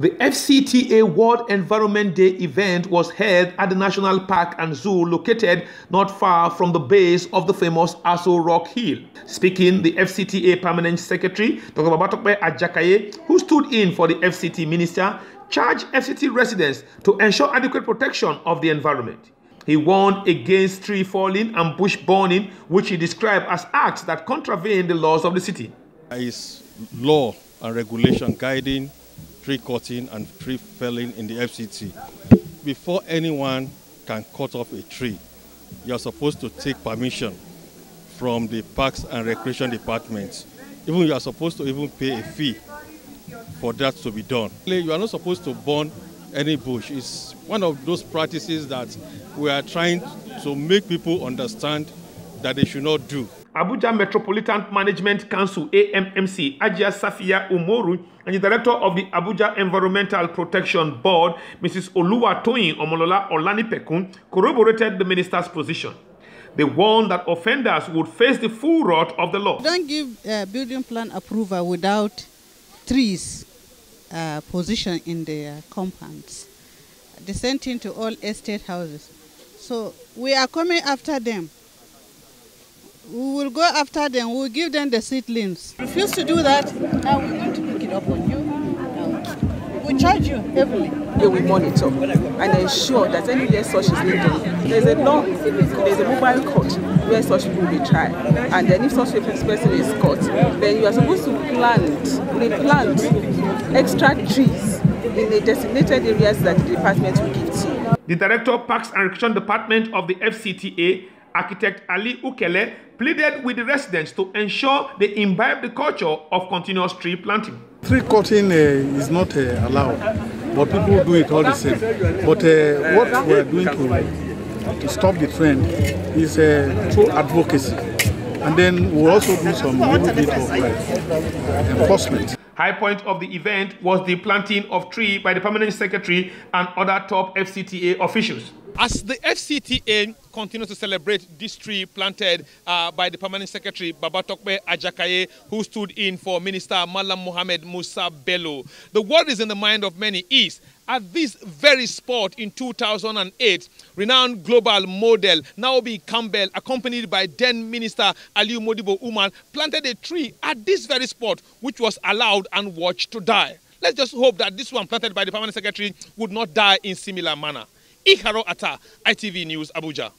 The Fcta World Environment Day event was held at the National Park and Zoo located not far from the base of the famous Aso Rock Hill. Speaking, the Fcta Permanent Secretary, Dr. Babatokpe Ajakaye, who stood in for the FCT Minister, charged FCT residents to ensure adequate protection of the environment. He warned against tree falling and bush burning, which he described as acts that contravene the laws of the city. There is law and regulation guiding tree cutting and tree felling in the FCT. Before anyone can cut off a tree, you are supposed to take permission from the Parks and Recreation Department. Even you are supposed to even pay a fee for that to be done. You are not supposed to burn any bush. It's one of those practices that we are trying to make people understand that they should not do. Abuja Metropolitan Management Council AMMC Ajia Safia Umoru and the director of the Abuja Environmental Protection Board, Mrs. Oluwatoyin Omolola Olanipekun, corroborated the minister's position. They warned that offenders would face the full wrath of the law. Don't give building plan approval without trees position in the compounds. The same thing to all estate houses. So we are coming after them. We will go after them, we will give them the seedlings. Refuse to do that, now we're going to pick it up on you. We charge you heavily. They will monitor and ensure that anywhere such is being done. There's a law, there's a mobile court where such people will be tried. And then if such a person is caught, then you are supposed to replant extra trees in the designated areas that the department will give to you. The Director of Parks and Recreation Department of the FCTA, Architect Ali Ukele, pleaded with the residents to ensure they imbibe the culture of continuous tree planting. Tree cutting is not allowed, but people do it all the same. But what we are doing to stop the trend is through advocacy. And then we'll also do some little bit of enforcement. High point of the event was the planting of tree by the Permanent Secretary and other top FCTA officials. As the FCTA continues to celebrate this tree planted by the Permanent Secretary Babatokpe Ajakaye, who stood in for Minister Malam Muhammad Musa Bello, the word is in the mind of many is, at this very spot in 2008, renowned global model Naomi Campbell, accompanied by then Minister Aliyu Modibo Umar, planted a tree at this very spot, which was allowed and watched to die. Let's just hope that this one planted by the Permanent Secretary would not die in similar manner. Ikharo Attah, ITV News, Abuja.